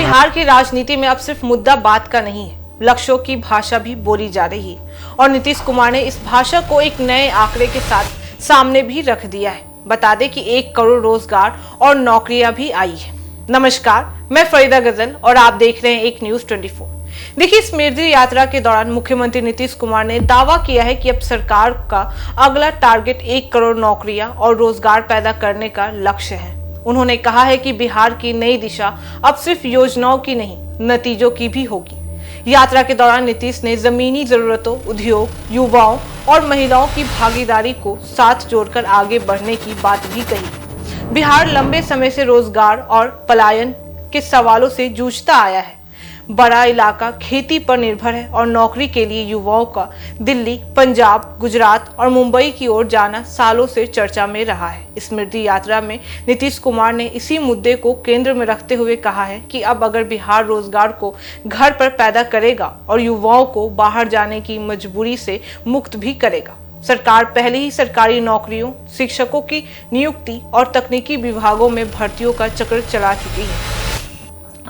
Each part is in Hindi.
बिहार की राजनीति में अब सिर्फ मुद्दा बात का नहीं है, लक्ष्यों की भाषा भी बोली जा रही है और नीतीश कुमार ने इस भाषा को एक नए आंकड़े के साथ सामने भी रख दिया है। बता दें कि 1 करोड़ रोजगार और नौकरियां भी आई है। नमस्कार, मैं फरीदा गजल और आप देख रहे हैं एक न्यूज 24। देखिए, स्मृति यात्रा के दौरान मुख्यमंत्री नीतीश कुमार ने दावा किया है कि अब सरकार का अगला टारगेट 1 करोड़ नौकरियां और रोजगार पैदा करने का लक्ष्य है। उन्होंने कहा है कि बिहार की नई दिशा अब सिर्फ योजनाओं की नहीं, नतीजों की भी होगी। यात्रा के दौरान नीतीश ने जमीनी जरूरतों, उद्योग, युवाओं और महिलाओं की भागीदारी को साथ जोड़कर आगे बढ़ने की बात भी कही। बिहार लंबे समय से रोजगार और पलायन के सवालों से जूझता आया है। बड़ा इलाका खेती पर निर्भर है और नौकरी के लिए युवाओं का दिल्ली, पंजाब, गुजरात और मुंबई की ओर जाना सालों से चर्चा में रहा है। स्मृति यात्रा में नीतीश कुमार ने इसी मुद्दे को केंद्र में रखते हुए कहा है कि अब अगर बिहार रोजगार को घर पर पैदा करेगा और युवाओं को बाहर जाने की मजबूरी से मुक्त भी करेगा। सरकार पहले ही सरकारी नौकरियों, शिक्षकों की नियुक्ति और तकनीकी विभागों में भर्तियों का चक्र चला चुकी है।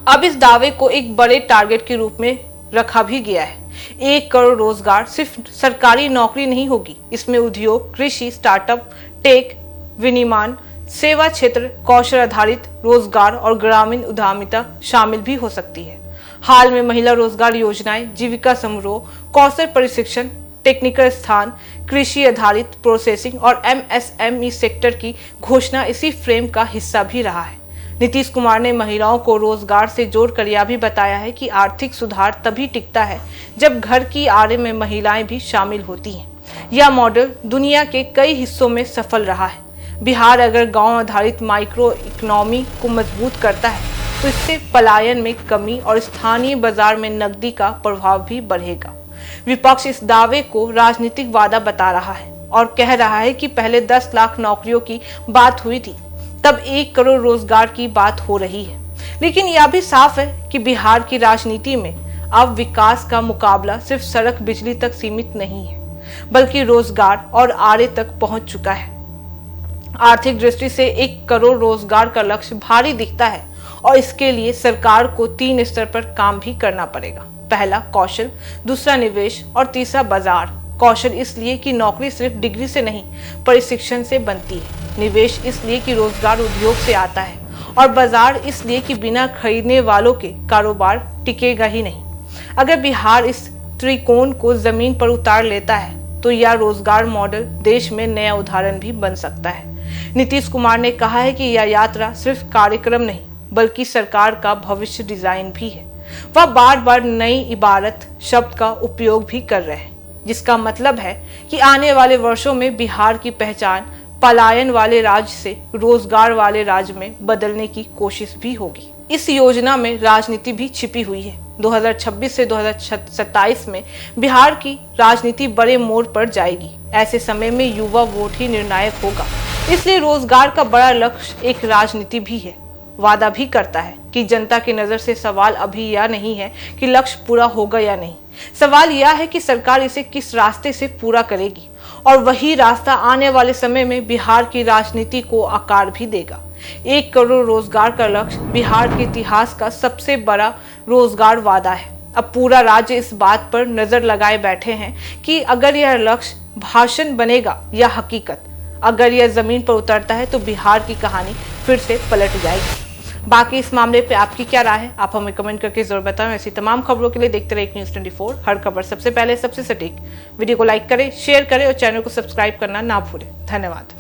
अब इस दावे को एक बड़े टारगेट के रूप में रखा भी गया है। 1 करोड़ रोजगार सिर्फ सरकारी नौकरी नहीं होगी, इसमें उद्योग, कृषि, स्टार्टअप, टेक, विनिर्माण, सेवा क्षेत्र, कौशल आधारित रोजगार और ग्रामीण उद्यमिता शामिल भी हो सकती है। हाल में महिला रोजगार योजनाएं, जीविका समारोह, कौशल प्रशिक्षण, टेक्निकल स्थान, कृषि आधारित प्रोसेसिंग और MSME सेक्टर की घोषणा इसी फ्रेम का हिस्सा भी रहा है। नीतीश कुमार ने महिलाओं को रोजगार से जोड़कर यह भी बताया है कि आर्थिक सुधार तभी टिकता है जब घर की आय में महिलाएं भी शामिल होती हैं। यह मॉडल दुनिया के कई हिस्सों में सफल रहा है। बिहार अगर गांव आधारित माइक्रो इकोनॉमी को मजबूत करता है तो इससे पलायन में कमी और स्थानीय बाजार में नकदी का प्रभाव भी बढ़ेगा। विपक्ष इस दावे को राजनीतिक वादा बता रहा है और कह रहा है कि पहले 10 लाख नौकरियों की बात हुई थी, तब 1 करोड़ रोजगार की बात हो रही है। लेकिन यह भी साफ है कि बिहार की राजनीति में अब विकास का मुकाबला सिर्फ सड़क बिजली तक सीमित नहीं है, बल्कि रोजगार और आय तक पहुंच चुका है। आर्थिक दृष्टि से 1 करोड़ रोजगार का लक्ष्य भारी दिखता है और इसके लिए सरकार को 3 स्तर पर काम भी करना पड़ेगा। पहला कौशल, दूसरा निवेश और तीसरा बाजार। कौशल इसलिए कि नौकरी सिर्फ डिग्री से नहीं, प्रशिक्षण से बनती है। निवेश इसलिए कि रोजगार उद्योग से आता है और बाजार इसलिए कि बिना खरीदने वालों के कारोबार टिकेगा ही नहीं। अगर बिहार इस त्रिकोण को जमीन पर उतार लेता है तो यह रोजगार मॉडल देश में नया उदाहरण भी बन सकता है। नीतीश कुमार ने कहा है कि यह यात्रा सिर्फ कार्यक्रम नहीं, बल्कि सरकार का भविष्य डिजाइन भी है। वह बार बार नई इबारत शब्द का उपयोग भी कर रहे हैं, जिसका मतलब है कि आने वाले वर्षों में बिहार की पहचान पलायन वाले राज्य से रोजगार वाले राज्य में बदलने की कोशिश भी होगी। इस योजना में राजनीति भी छिपी हुई है। 2026 से 2027 में बिहार की राजनीति बड़े मोड़ पर जाएगी। ऐसे समय में युवा वोट ही निर्णायक होगा, इसलिए रोजगार का बड़ा लक्ष्य एक राजनीति भी है। वादा भी करता है कि जनता की नजर से सवाल अभी यह नहीं है कि लक्ष्य पूरा होगा या नहीं, सवाल यह है कि सरकार इसे किस रास्ते से पूरा करेगी और वही रास्ता आने वाले समय में बिहार की राजनीति को आकार भी देगा। 1 करोड़ रोजगार का लक्ष्य बिहार के इतिहास का सबसे बड़ा रोजगार वादा है। अब पूरा राज्य इस बात पर नजर लगाए बैठे हैं कि अगर यह लक्ष्य भाषण बनेगा या हकीकत। अगर यह जमीन पर उतरता है तो बिहार की कहानी फिर से पलट जाएगी। बाकी इस मामले पे आपकी क्या राय है, आप हमें कमेंट करके जरूर बताएं। ऐसी तमाम खबरों के लिए देखते रहिए न्यूज 24, हर खबर सबसे पहले, सबसे सटीक। वीडियो को लाइक करें, शेयर करें और चैनल को सब्सक्राइब करना ना भूलें। धन्यवाद।